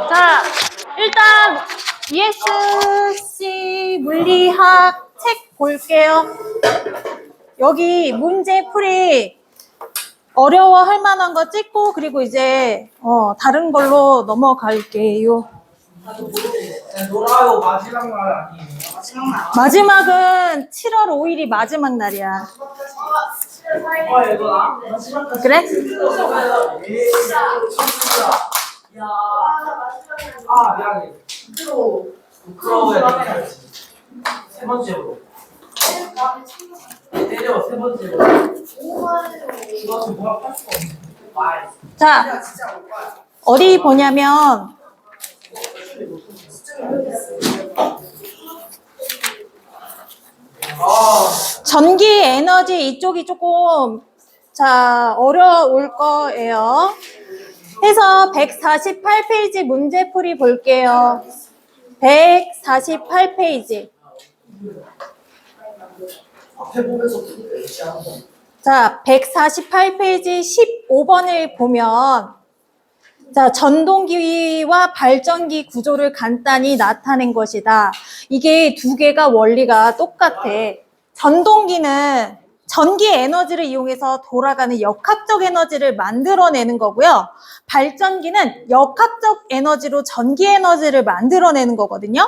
자, 일단 ESC 물리학 책 볼게요. 여기 문제풀이 어려워할 만한 거 찍고 그리고 이제 다른 걸로 넘어갈게요. 놀아요 마지막 날 아니에요? 마지막은 7월 5일이 마지막 날이야. 그래? 아 미안해. 부끄러워해. 세 번째로. 때려 세 번째로. 죽어서 뭐가 할 수가 없네. 자, 어디 보냐면 전기 에너지 이쪽이 조금 어려울 거예요. 해서 148페이지 문제풀이 볼게요. 148페이지. 자, 148페이지 15번을 보면 자, 전동기와 발전기 구조를 간단히 나타낸 것이다. 이게 두 개가 원리가 똑같아. 전동기는 전기 에너지를 이용해서 돌아가는 역학적 에너지를 만들어내는 거고요. 발전기는 역학적 에너지로 전기 에너지를 만들어내는 거거든요.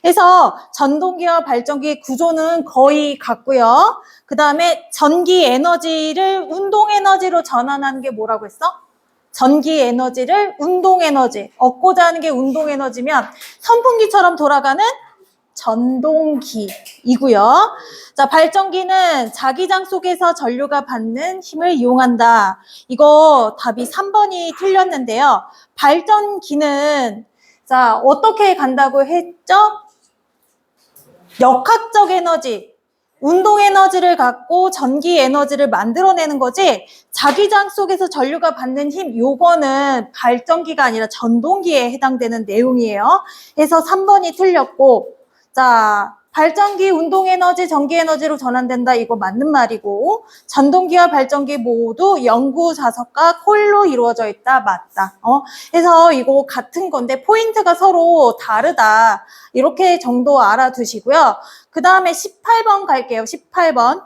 그래서 전동기와 발전기 구조는 거의 같고요. 그 다음에 전기 에너지를 운동 에너지로 전환하는 게 뭐라고 했어? 전기 에너지를 운동 에너지, 얻고자 하는 게 운동 에너지면 선풍기처럼 돌아가는 전동기이고요. 자, 발전기는 자기장 속에서 전류가 받는 힘을 이용한다. 이거 답이 3번이 틀렸는데요. 발전기는 자, 어떻게 간다고 했죠? 역학적 에너지, 운동 에너지를 갖고 전기 에너지를 만들어내는 거지 자기장 속에서 전류가 받는 힘 요거는 발전기가 아니라 전동기에 해당되는 내용이에요. 그래서 3번이 틀렸고 자 발전기 운동 에너지 전기 에너지로 전환된다 이거 맞는 말이고 전동기와 발전기 모두 연구 자석과 코일로 이루어져 있다 맞다. 그래서 이거 같은 건데 포인트가 서로 다르다 이렇게 정도 알아두시고요. 그 다음에 18번 갈게요. 18번.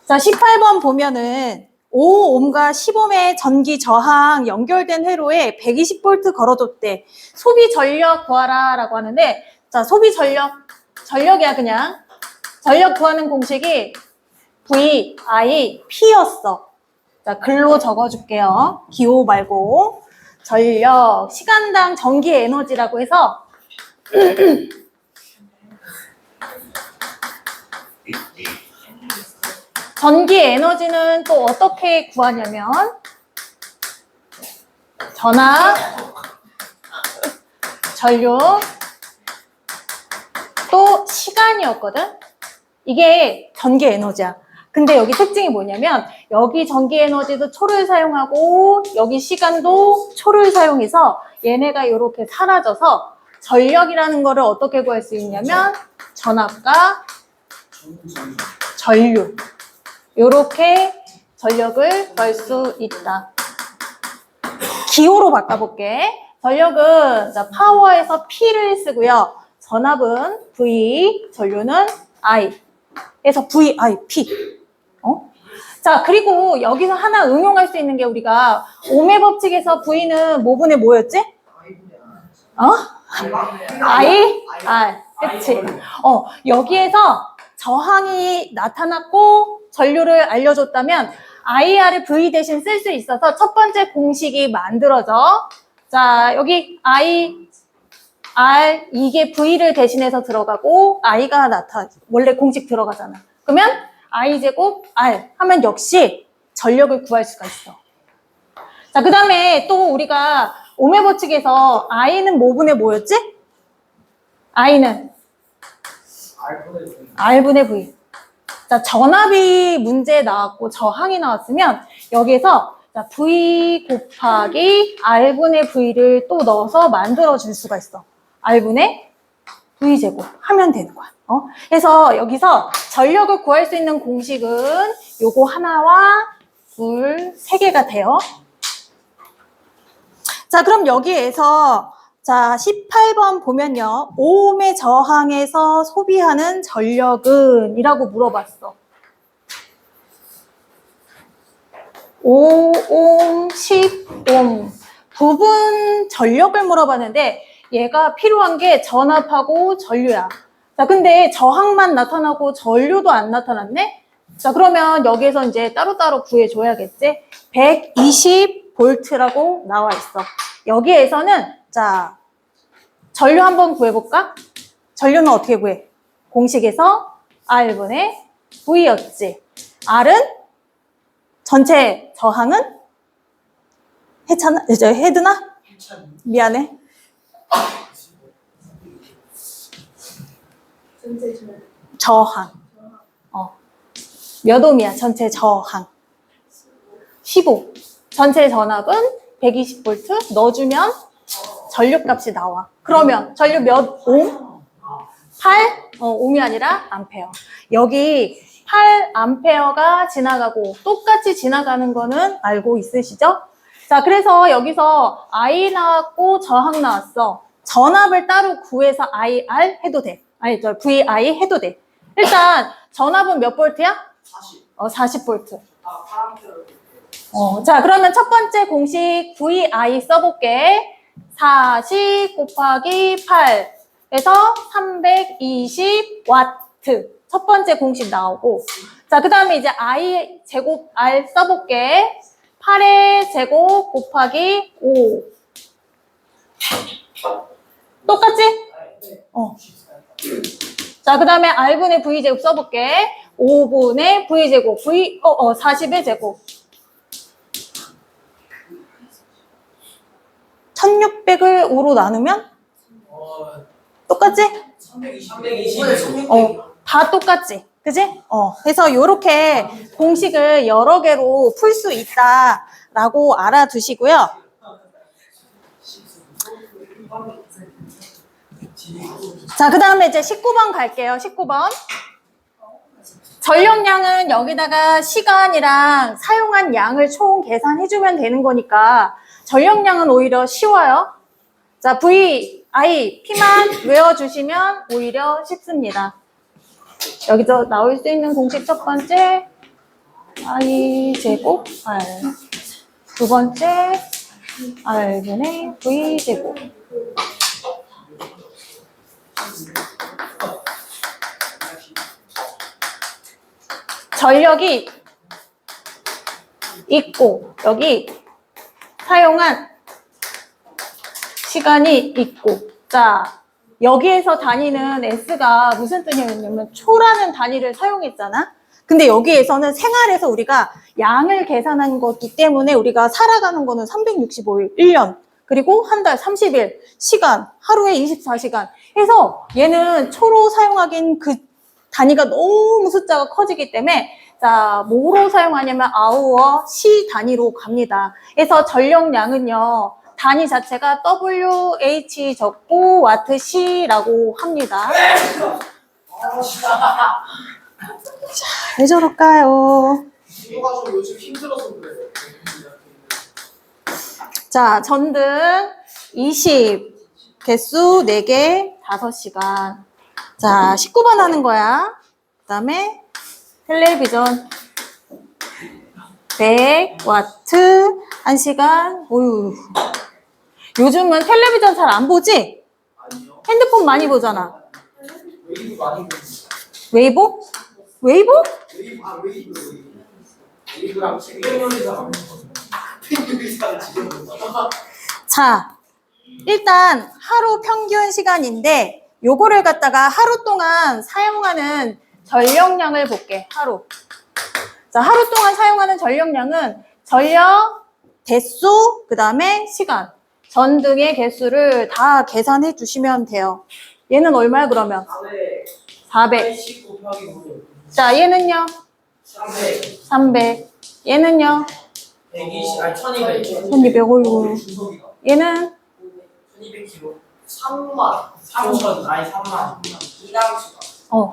자, 18번 보면은 5옴과 10옴의 전기 저항 연결된 회로에 120V 걸어뒀대. 소비 전력 구하라 라고 하는데 자, 소비 전력이야 그냥. 전력 구하는 공식이 V, I, P였어. 자, 글로 적어줄게요. 기호 말고. 전력, 시간당 전기 에너지라고 해서 전기 에너지는 또 어떻게 구하냐면 전압, 전류, 또 시간이었거든? 이게 전기 에너지야. 근데 여기 특징이 뭐냐면 여기 전기 에너지도 초를 사용하고 여기 시간도 초를 사용해서 얘네가 이렇게 사라져서 전력이라는 거를 어떻게 구할 수 있냐면 전압과 전류 이렇게 전력을 구할 수 있다. 기호로 바꿔볼게. 전력은 자, 파워에서 P를 쓰고요. 전압은 V, 전류는 I. 그래서 VIP. 자, 그리고 여기서 하나 응용할 수 있는 게 우리가 옴의 법칙에서 V는 뭐분의 뭐였지? I? R. 그치? 여기에서 저항이 나타났고 전류를 알려줬다면 IR을 V 대신 쓸 수 있어서 첫 번째 공식이 만들어져. 자, 여기 I, R, 이게 V를 대신해서 들어가고 I가 원래 공식 들어가잖아. 그러면 I제곱 R 하면 역시 전력을 구할 수가 있어. 자, 그 다음에 또 우리가 옴의 법칙에서 I는 뭐분의 뭐였지? I는 R분의 V. 자, 전압이 문제에 나왔고 저항이 나왔으면 여기에서 자, V 곱하기 R분의 V를 또 넣어서 만들어 줄 수가 있어. R분의 V제곱 하면 되는 거야. 그래서 여기서 전력을 구할 수 있는 공식은 요거 하나와 둘, 세 개가 돼요. 자, 그럼 여기에서 자, 18번 보면요. 5ohm의 저항에서 소비하는 전력은? 이라고 물어봤어. 5ohm, 10ohm. 부분 전력을 물어봤는데 얘가 필요한 게 전압하고 전류야. 자, 근데 저항만 나타나고 전류도 안 나타났네? 자, 그러면 여기에서 이제 따로따로 구해줘야겠지? 120V라고 나와 있어. 여기에서는, 자, 전류 한번 구해볼까? 전류는 어떻게 구해? 공식에서 R분의 V였지. R은 전체 저항은? 헤드나? 미안해. 저항. 몇 ohm이야? 전체 저항. 15. 전체 전압은 120V 넣어주면 전류값이 나와. 그러면 전류 몇 ohm? 8? ohm이 아니라 암페어. 여기 8암페어가 지나가고 똑같이 지나가는 거는 알고 있으시죠? 자, 그래서 여기서 I 나왔고 저항 나왔어. 전압을 따로 구해서 IR 해도 돼. 아니, VI 해도 돼. 일단 전압은 몇 볼트야? 40 볼트. 자, 그러면 첫 번째 공식 VI 써볼게. 40 곱하기 8 해서 320와트. 첫 번째 공식 나오고. 자, 그 다음에 이제 I 제곱 R 써볼게. 8의 제곱 곱하기 5. 똑같지? 자, 그 다음에 R분의 V제곱 써볼게. 5분의 V제곱. 40의 제곱. 1600을 5로 나누면? 똑같지? 320. 다 똑같지? 그지? 그래서 요렇게 공식을 여러 개로 풀 수 있다라고 알아두시고요. 자, 그 다음에 이제 19번 갈게요. 19번. 전력량은 여기다가 시간이랑 사용한 양을 총 계산해주면 되는 거니까 전력량은 오히려 쉬워요. 자, VI, P만 외워주시면 오히려 쉽습니다. 여기서 나올 수 있는 공식 첫 번째, I 제곱 R. 두 번째, R분의 V 제곱. 전력이 있고, 여기 사용한 시간이 있고, 자, 여기에서 다니는 S가 무슨 뜻이냐면 초라는 단위를 사용했잖아. 근데 여기에서는 생활에서 우리가 양을 계산한 거기 때문에 우리가 살아가는 거는 365일, 1년, 그리고 한 달 30일, 시간, 하루에 24시간 해서 얘는 초로 사용하긴 그 단위가 너무 숫자가 커지기 때문에 자, 뭐로 사용하냐면 아우어, 시 단위로 갑니다. 그래서 전력량은요. 단위 자체가 WH 적고 와트 C라고 합니다. 자, 왜 저럴까요? 이거 요즘 힘들어서 그래. 자, 전등 20, 개수 4개, 5시간. 자, 19번 하는 거야. 그 다음에 텔레비전 100와트 1시간. 오유. 요즘은 텔레비전 잘 안 보지? 아니요. 핸드폰 많이 보잖아. 웨이브 많이 보는 웨이브? 웨이브? 웨이브. 웨이브랑 팽면이랑 팽면이랑 지금 자, 일단 하루 평균 시간인데 요거를 갖다가 하루 동안 사용하는 전력량을 볼게. 하루. 자, 하루 동안 사용하는 전력량은 전력, 대수, 그 다음에 시간. 전등의 개수를 다 계산해 주시면 돼요. 얘는 얼마야 그러면? 400. 10 곱하기 5. 자, 얘는요? 300. 300. 얘는요? 120. 아니 1200. 1200. 어이구. 얘는? 1200kg. 3만. 3천, 아니 3만. 이당수가.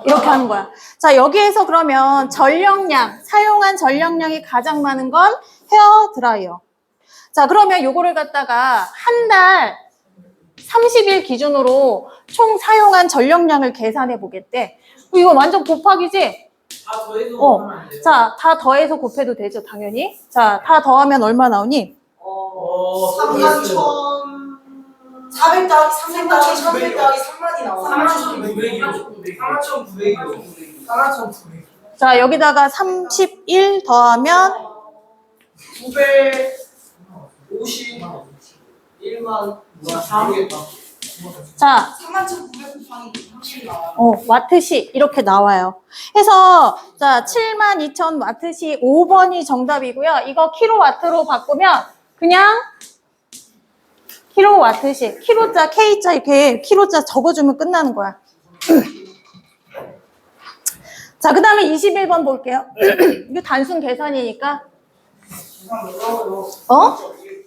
이렇게 하는 거야. 자, 여기에서 그러면 전력량, 사용한 전력량이 가장 많은 건 헤어드라이어. 자, 그러면 요거를 갖다가 한 달 30일 기준으로 총 사용한 전력량을 계산해 보겠대. 이거 완전 곱하기지? 다 더해서 하면 안 돼요? 자, 다 더해서 곱해도 되죠, 당연히. 자, 다 더하면 얼마 나오니? 3만 400 더하기 300 더하기 300 더하기 3만이 나와. 3,900이요. 3,900이요. 4,900. 자, 여기다가 31 더하면 951만. 모르겠다. 자, 31,900 곱하기 30이 나와. 와트시 이렇게 나와요. 해서 자, 72,000 와트시 5번이 정답이고요. 이거 킬로와트로 바꾸면 그냥 킬로와트시, 킬로자, K자 이렇게 킬로자 적어주면 끝나는 거야. 자, 그 다음에 21번 볼게요. 이거 단순 계산이니까.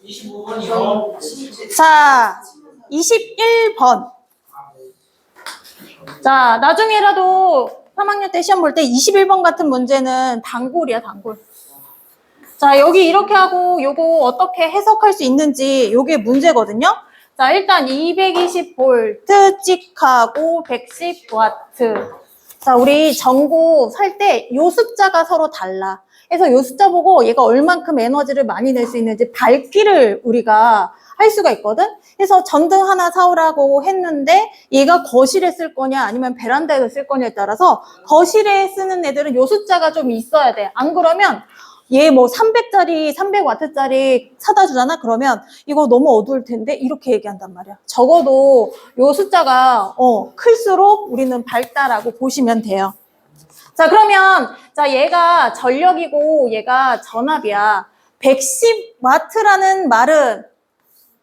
25번이요. 자, 21번. 자, 나중에라도 3학년 때 시험 볼 때 21번 같은 문제는 단골이야, 단골. 자, 여기 이렇게 하고 요거 어떻게 해석할 수 있는지 요게 문제거든요. 자, 일단 220V 찍하고 110W. 자, 우리 전구 살 때 요 숫자가 서로 달라. 그래서 요 숫자 보고 얘가 얼만큼 에너지를 많이 낼 수 있는지 밝기를 우리가 할 수가 있거든? 그래서 전등 하나 사오라고 했는데 얘가 거실에 쓸 거냐 아니면 베란다에서 쓸 거냐에 따라서 거실에 쓰는 애들은 요 숫자가 좀 있어야 돼. 안 그러면 얘 뭐 300짜리, 300W짜리 사다 주잖아? 그러면 이거 너무 어두울 텐데? 이렇게 얘기한단 말이야. 적어도 요 숫자가 클수록 우리는 밝다라고 보시면 돼요. 자, 그러면 자, 얘가 전력이고 얘가 전압이야. 110W라는 말은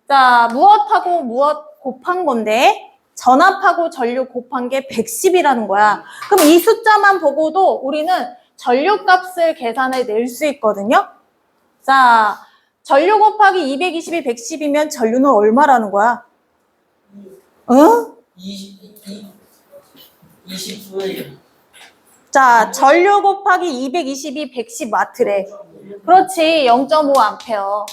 자, 무엇하고 무엇 곱한 건데 전압하고 전류 곱한 게 110이라는 거야. 그럼 이 숫자만 보고도 우리는 전류값을 계산해 낼 수 있거든요. 자, 전류 곱하기 220이 110이면 전류는 얼마라는 거야? 응? 20V. 자, 전류 곱하기 220이 110W래. 그렇지, 0.5A.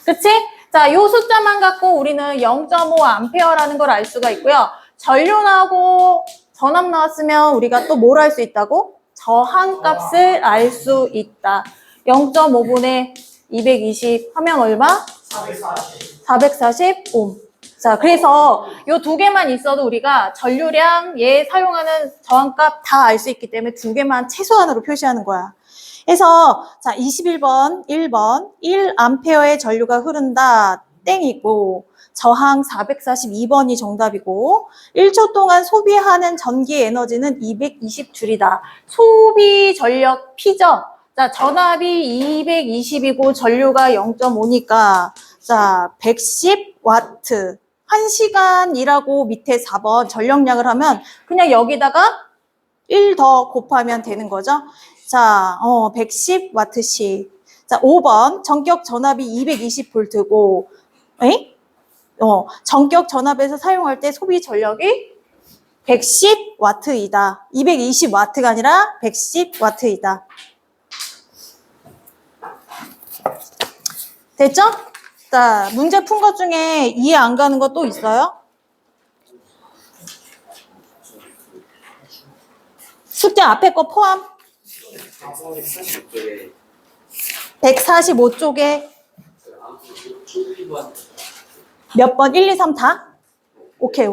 그치? 자, 요 숫자만 갖고 우리는 0.5A라는 걸 알 수가 있고요. 전류 나오고 전압 나왔으면 우리가 또 뭘 알 수 있다고? 저항값을 알 수 있다. 0.5분의 220 하면 얼마? 440옴. 자, 그래서 요 두 개만 있어도 우리가 전류량, 얘 사용하는 저항값 다 알 수 있기 때문에 두 개만 최소한으로 표시하는 거야. 그래서 자, 21번, 1번, 1A의 전류가 흐른다. 땡이고 저항 442번이 정답이고 1초 동안 소비하는 전기 에너지는 220줄이다. 소비 전력 P죠. 자, 전압이 220이고 전류가 0.5니까 자, 110W. 1시간이라고 밑에 4번 전력량을 하면 그냥 여기다가 1 더 곱하면 되는 거죠. 자, 110W씩. 자, 5번 전격 전압이 220V고 전격 전압에서 사용할 때 소비 전력이 110W이다. 220W가 아니라 110W이다. 됐죠? 자, 문제 푼 것 중에 이해 안 가는 거 또 있어요? 숙제 앞에 거 포함? 145쪽에 몇 번? 1, 2, 3 다? 오케이.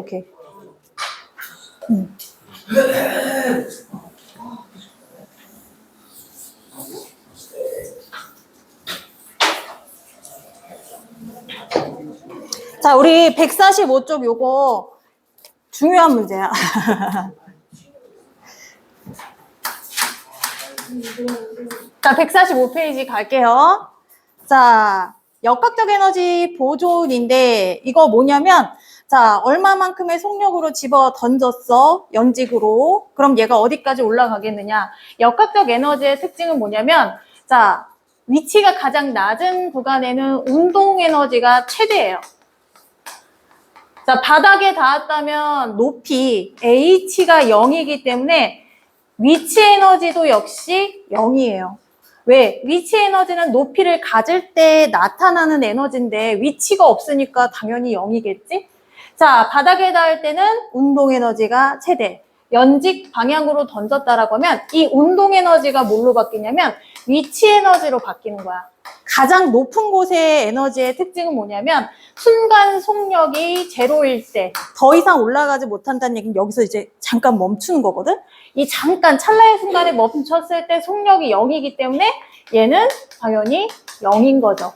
자, 우리 145쪽 요거 중요한 문제야. 자, 145페이지 갈게요. 자, 역학적 에너지 보존인데 이거 뭐냐면 자, 얼마만큼의 속력으로 집어 던졌어? 연직으로. 그럼 얘가 어디까지 올라가겠느냐? 역학적 에너지의 특징은 뭐냐면 자, 위치가 가장 낮은 구간에는 운동 에너지가 최대예요. 자, 자, 바닥에 닿았다면 높이 h가 0이기 때문에 위치 에너지도 역시 0이에요. 왜? 위치 에너지는 높이를 가질 때 나타나는 에너지인데 위치가 없으니까 당연히 0이겠지? 자, 바닥에 닿을 때는 운동 에너지가 최대. 연직 방향으로 던졌다라고 하면 이 운동 에너지가 뭘로 바뀌냐면 위치 에너지로 바뀌는 거야. 가장 높은 곳의 에너지의 특징은 뭐냐면 순간 속력이 제로일 때 더 이상 올라가지 못한다는 얘기는 여기서 이제 잠깐 멈추는 거거든. 이 잠깐 찰나의 순간에 멈췄을 때 속력이 0이기 때문에 얘는 당연히 0인 거죠.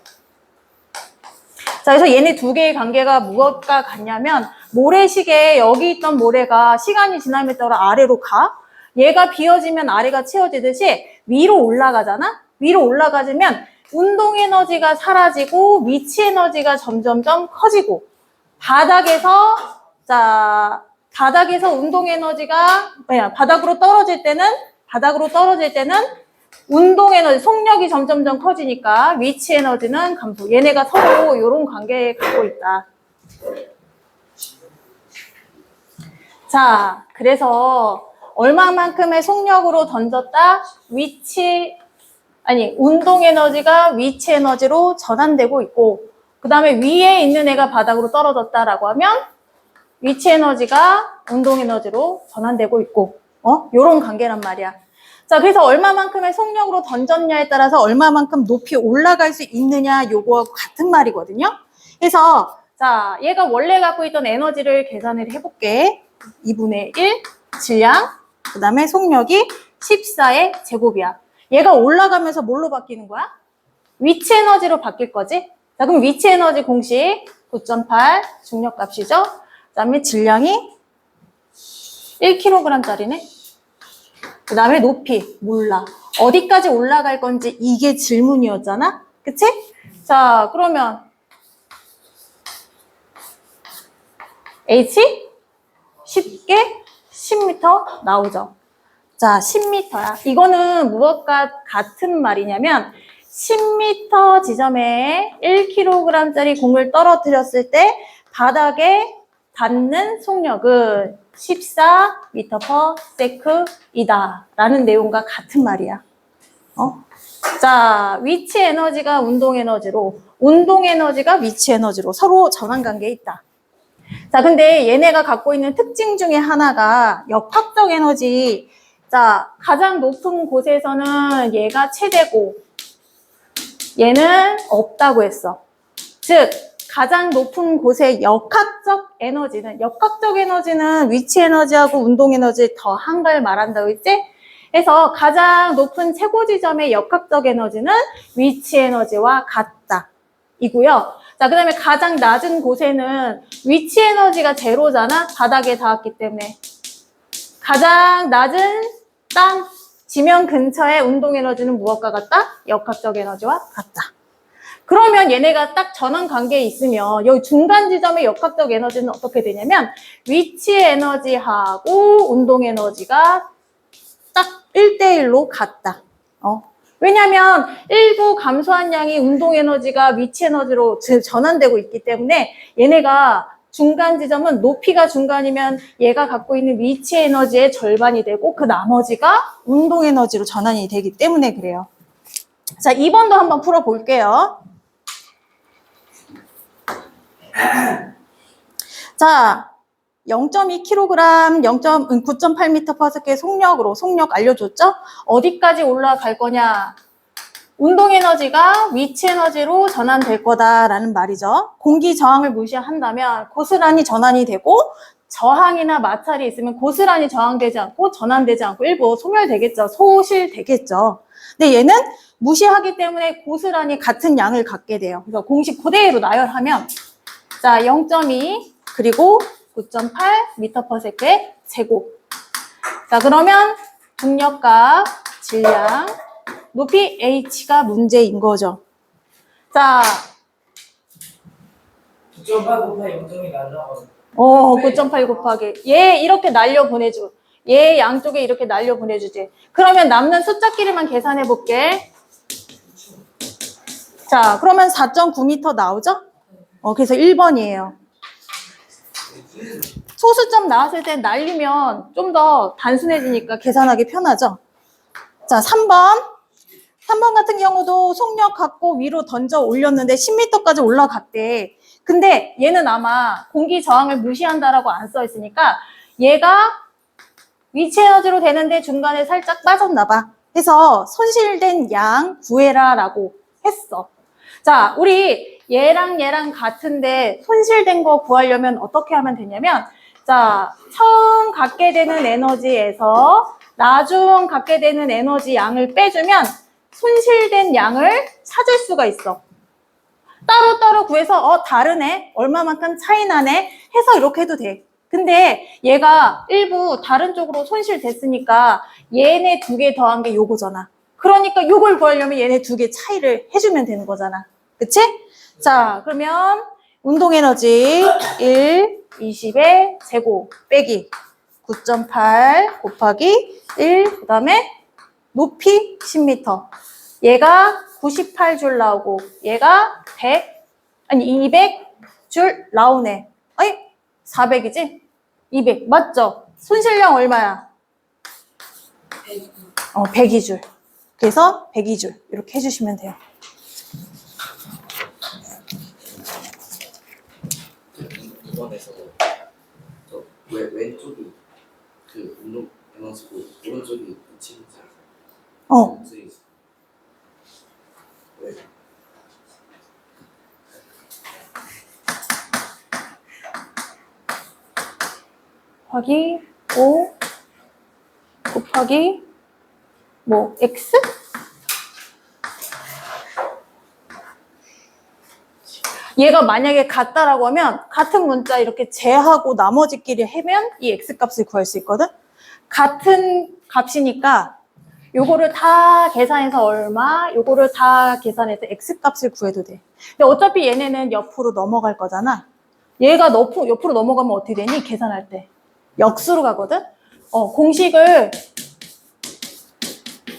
자, 그래서 얘네 두 개의 관계가 무엇과 같냐면 모래시계에 여기 있던 모래가 시간이 지남에 따라 아래로 가. 얘가 비워지면 아래가 채워지듯이 위로 올라가잖아. 위로 올라가지면 운동 에너지가 사라지고 위치 에너지가 점점점 커지고 바닥에서 운동 에너지가 바닥으로 떨어질 때는 운동 에너지 속력이 점점점 커지니까 위치 에너지는 감소. 얘네가 서로 이런 관계에 갖고 있다. 자, 그래서 얼마만큼의 속력으로 던졌다? 운동 에너지가 위치 에너지로 전환되고 있고, 그 다음에 위에 있는 애가 바닥으로 떨어졌다라고 하면 위치 에너지가 운동 에너지로 전환되고 있고, 요런 관계란 말이야. 자, 그래서 얼마만큼의 속력으로 던졌냐에 따라서 얼마만큼 높이 올라갈 수 있느냐, 요거하고 같은 말이거든요. 그래서, 자, 얘가 원래 갖고 있던 에너지를 계산을 해볼게. 2분의 1, 질량, 그 다음에 속력이 14의 제곱이야. 얘가 올라가면서 뭘로 바뀌는 거야? 위치 에너지로 바뀔 거지? 자, 그럼 위치 에너지 공식 9.8 중력값이죠? 그 다음에 질량이 1kg짜리네? 그 다음에 높이, 몰라. 어디까지 올라갈 건지 이게 질문이었잖아? 그치? 자, 그러면 H? 쉽게 10m 나오죠. 자, 10m야. 이거는 무엇과 같은 말이냐면 10m 지점에 1kg짜리 공을 떨어뜨렸을 때 바닥에 닿는 속력은 14m/s이다 라는 내용과 같은 말이야. 자, 위치 에너지가 운동 에너지로, 운동 에너지가 위치 에너지로 서로 전환관계에 있다. 자, 근데 얘네가 갖고 있는 특징 중에 하나가 역학적 에너지. 자, 가장 높은 곳에서는 얘가 최대고 얘는 없다고 했어. 즉, 가장 높은 곳의 역학적 에너지는 위치 에너지하고 운동 에너지 더한 걸 말한다고 했지? 그래서 가장 높은 최고 지점의 역학적 에너지는 위치 에너지와 같다. 이고요. 자, 그 다음에 가장 낮은 곳에는 위치 에너지가 제로잖아? 바닥에 닿았기 때문에. 가장 낮은 땅, 지면 근처의 운동 에너지는 무엇과 같다? 역학적 에너지와 같다. 그러면 얘네가 딱 전환 관계에 있으면 여기 중간 지점의 역학적 에너지는 어떻게 되냐면 위치 에너지하고 운동 에너지가 딱 1대1로 같다. 왜냐면 일부 감소한 양이 운동 에너지가 위치 에너지로 전환되고 있기 때문에 얘네가 중간 지점은 높이가 중간이면 얘가 갖고 있는 위치 에너지의 절반이 되고 그 나머지가 운동 에너지로 전환이 되기 때문에 그래요. 자, 2번도 한번 풀어볼게요. 자, 0.2kg, 9.8m/s의 속력 알려줬죠? 어디까지 올라갈 거냐? 운동 에너지가 위치 에너지로 전환될 거다라는 말이죠. 공기 저항을 무시한다면 고스란히 전환이 되고 저항이나 마찰이 있으면 고스란히 저항되지 않고 전환되지 않고 일부 소멸되겠죠. 소실되겠죠. 근데 얘는 무시하기 때문에 고스란히 같은 양을 갖게 돼요. 그래서 공식 그대로 나열하면 자, 0.2 그리고 9.8m/s의 제곱. 자, 그러면 중력값, 질량, 높이 h가 문제인 거죠. 자, 9.8 곱하기 0.2 날라가서 9.8 곱하기 얘 이렇게 날려 보내줘. 얘 양쪽에 이렇게 날려 보내주지. 그러면 남는 숫자끼리만 계산해 볼게. 자, 그러면 4.9m 나오죠? 그래서 1번이에요. 소수점 나왔을 때 날리면 좀 더 단순해지니까 계산하기 편하죠. 자, 3번 같은 경우도 속력 갖고 위로 던져 올렸는데 10m까지 올라갔대. 근데 얘는 아마 공기 저항을 무시한다라고 안 써 있으니까 얘가 위치 에너지로 되는데 중간에 살짝 빠졌나 봐. 해서 손실된 양 구해라 라고 했어. 자, 우리 얘랑 같은데 손실된 거 구하려면 어떻게 하면 되냐면, 자, 처음 갖게 되는 에너지에서 나중 갖게 되는 에너지 양을 빼주면 손실된 양을 찾을 수가 있어. 따로따로 구해서 다르네? 얼마만큼 차이 나네? 해서 이렇게 해도 돼. 근데 얘가 일부 다른 쪽으로 손실됐으니까 얘네 두 개 더한 게 요거잖아. 그러니까 요걸 구하려면 얘네 두 개 차이를 해주면 되는 거잖아. 그치? 자, 그러면 운동에너지 1, 20의 제곱 빼기 9.8 곱하기 1, 그 다음에 높이 10m. 얘가 98줄 나오고 얘가 200줄 나오네. 아니, 400이지? 200. 맞죠? 손실량 얼마야? 102줄. 그래서 102줄. 이렇게 해주시면 돼요. 이번에서 저 왼쪽이 그 운동 에너지고 오른쪽이 치는지 왜? 곱하기 5 곱하기 X? 얘가 만약에 같다라고 하면 같은 문자 이렇게 제하고 나머지끼리 하면 이 X값을 구할 수 있거든? 같은 값이니까 요거를 다 계산해서 얼마, 요거를 다 계산해서 X값을 구해도 돼. 근데 어차피 얘네는 옆으로 넘어갈 거잖아. 얘가 옆으로 넘어가면 어떻게 되니? 계산할 때. 역수로 가거든? 공식을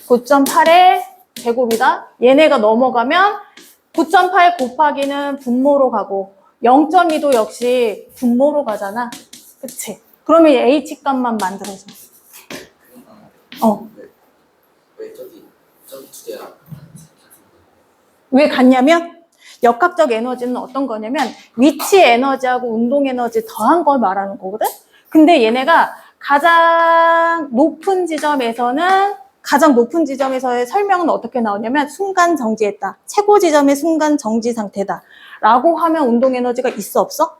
9.8의 제곱이다. 얘네가 넘어가면 9.8 곱하기는 분모로 가고 0.2도 역시 분모로 가잖아. 그치? 그러면 H값만 만들어줘. 왜 저기 두 개가 왜 같냐면 역학적 에너지는 어떤 거냐면 위치 에너지하고 운동 에너지 더한 걸 말하는 거거든? 근데 얘네가 가장 높은 지점에서의 설명은 어떻게 나오냐면 순간 정지했다. 최고 지점의 순간 정지 상태다. 라고 하면 운동 에너지가 있어 없어?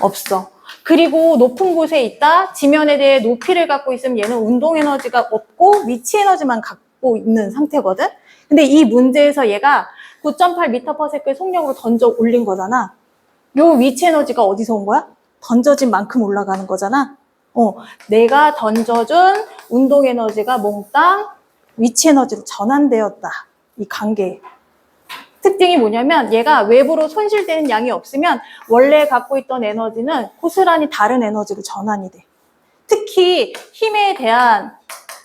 없어. 그리고 높은 곳에 있다. 지면에 대해 높이를 갖고 있으면 얘는 운동 에너지가 없고 위치 에너지만 갖고 있는 상태거든. 근데 이 문제에서 얘가 9.8m/s의 속력으로 던져 올린 거잖아. 요 위치 에너지가 어디서 온 거야? 던져진 만큼 올라가는 거잖아. 내가 던져준 운동 에너지가 몽땅 위치 에너지로 전환되었다. 이 관계. 특징이 뭐냐면 얘가 외부로 손실되는 양이 없으면 원래 갖고 있던 에너지는 고스란히 다른 에너지로 전환이 돼. 특히 힘에 대한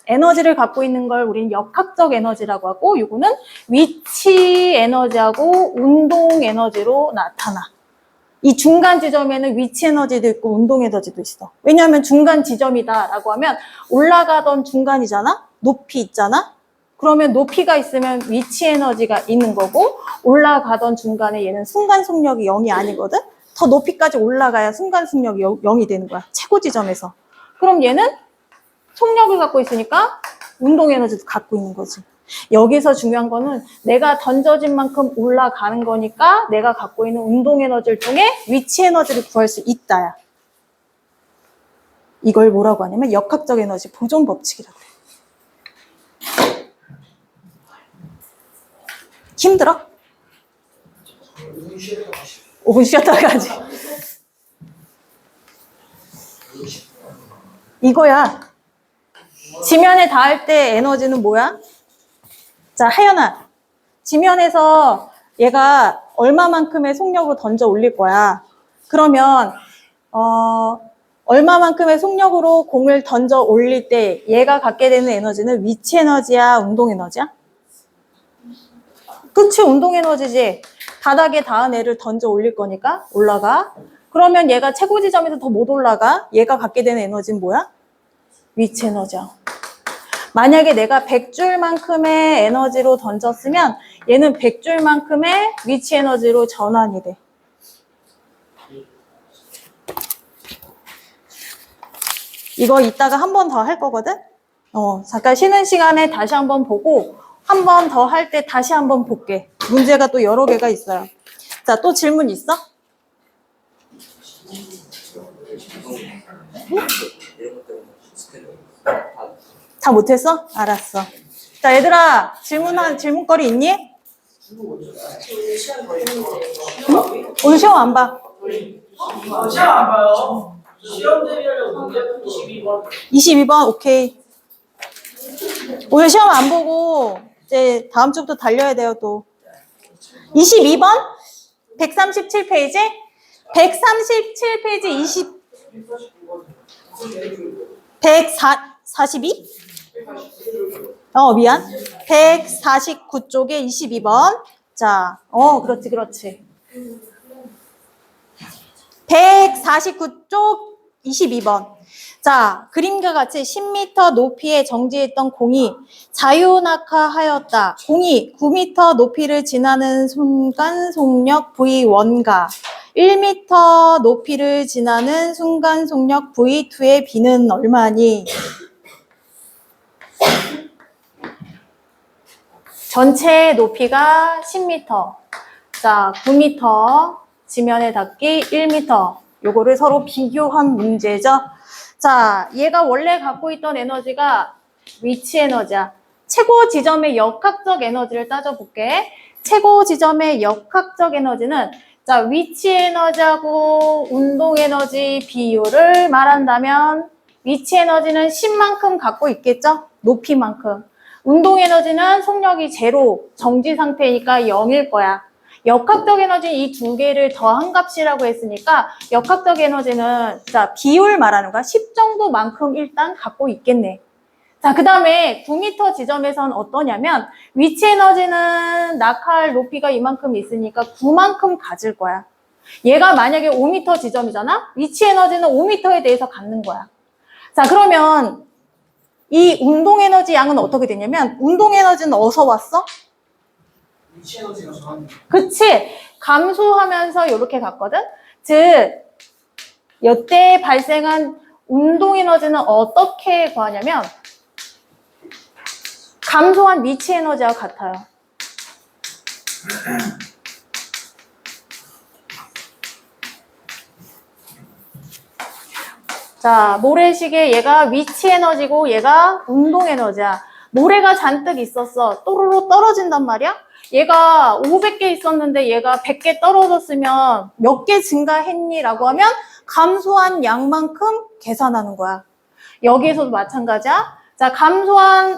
에너지를 갖고 있는 걸 우리는 역학적 에너지라고 하고 이거는 위치 에너지하고 운동 에너지로 나타나. 이 중간 지점에는 위치 에너지도 있고 운동 에너지도 있어. 왜냐하면 중간 지점이다라고 하면 올라가던 중간이잖아? 높이 있잖아? 그러면 높이가 있으면 위치 에너지가 있는 거고 올라가던 중간에 얘는 순간 속력이 0이 아니거든? 더 높이까지 올라가야 순간 속력이 0이 되는 거야. 최고 지점에서. 그럼 얘는 속력을 갖고 있으니까 운동 에너지도 갖고 있는 거지. 여기서 중요한 거는 내가 던져진 만큼 올라가는 거니까 내가 갖고 있는 운동 에너지를 통해 위치 에너지를 구할 수 있다야. 이걸 뭐라고 하냐면 역학적 에너지 보존 법칙이라고 해. 힘들어? 5분 쉬었다가 하지. 이거야. 지면에 닿을 때 에너지는 뭐야? 자, 하연아. 지면에서 얘가 얼마만큼의 속력으로 던져 올릴 거야. 그러면 얼마만큼의 속력으로 공을 던져 올릴 때 얘가 갖게 되는 에너지는 위치 에너지야, 운동 에너지야? 그치, 운동 에너지지. 바닥에 닿은 애를 던져 올릴 거니까 올라가. 그러면 얘가 최고 지점에서 더 못 올라가. 얘가 갖게 되는 에너지는 뭐야? 위치 에너지야. 만약에 내가 100줄만큼의 에너지로 던졌으면 얘는 100줄만큼의 위치 에너지로 전환이 돼. 이거 이따가 한 번 더 할 거거든? 잠깐 쉬는 시간에 다시 한번 보고 한 번 더 할 때 다시 한번 볼게. 문제가 또 여러 개가 있어요. 자, 또 질문 있어? 이런 것 때문에 스캔을 다 못했어? 알았어. 자, 얘들아, 질문거리 있니? 시간 걸리는데. 오늘 시험 안 봐. 시험 안 봐요. 시험 대비하려고 문제 22번. 22번, 오케이. 오늘 시험 안 보고, 이제 다음 주부터 달려야 돼요, 또. 22번? 137페이지? 137페이지 142? 미안. 149쪽에 22번. 자, 그렇지. 149쪽 22번. 자, 그림과 같이 10m 높이에 정지했던 공이 자유낙하하였다. 공이 9m 높이를 지나는 순간 속력 V1과 1m 높이를 지나는 순간 속력 V2의 비는 얼마니? 전체 높이가 10m. 자, 9m, 지면에 닿기 1m. 요거를 서로 비교한 문제죠. 자, 얘가 원래 갖고 있던 에너지가 위치 에너지야. 최고 지점의 역학적 에너지를 따져볼게. 최고 지점의 역학적 에너지는 자, 위치 에너지하고 운동 에너지 비율을 말한다면 위치 에너지는 10만큼 갖고 있겠죠? 높이만큼. 운동 에너지는 속력이 제로, 정지 상태니까 0일 거야. 역학적 에너지 이 두 개를 더한 값이라고 했으니까 역학적 에너지는 자, 비율 말하는 거야. 10 정도만큼 일단 갖고 있겠네. 자, 그 다음에 9m 지점에선 어떠냐면 위치 에너지는 낙하할 높이가 이만큼 있으니까 9만큼 가질 거야. 얘가 만약에 5m 지점이잖아? 위치 에너지는 5m에 대해서 갖는 거야. 자, 그러면 이 운동 에너지 양은 어떻게 되냐면 운동 에너지는 어디서 왔어? 위치 에너지가 저한테. 그치? 감소하면서 이렇게 갔거든? 즉, 이때 발생한 운동 에너지는 어떻게 구하냐면 감소한 위치 에너지와 같아요. 자, 모래시계 얘가 위치 에너지고 얘가 운동 에너지야. 모래가 잔뜩 있었어. 또르르 떨어진단 말이야? 얘가 500개 있었는데 얘가 100개 떨어졌으면 몇 개 증가했니? 라고 하면 감소한 양만큼 계산하는 거야. 여기에서도 마찬가지야. 자, 감소한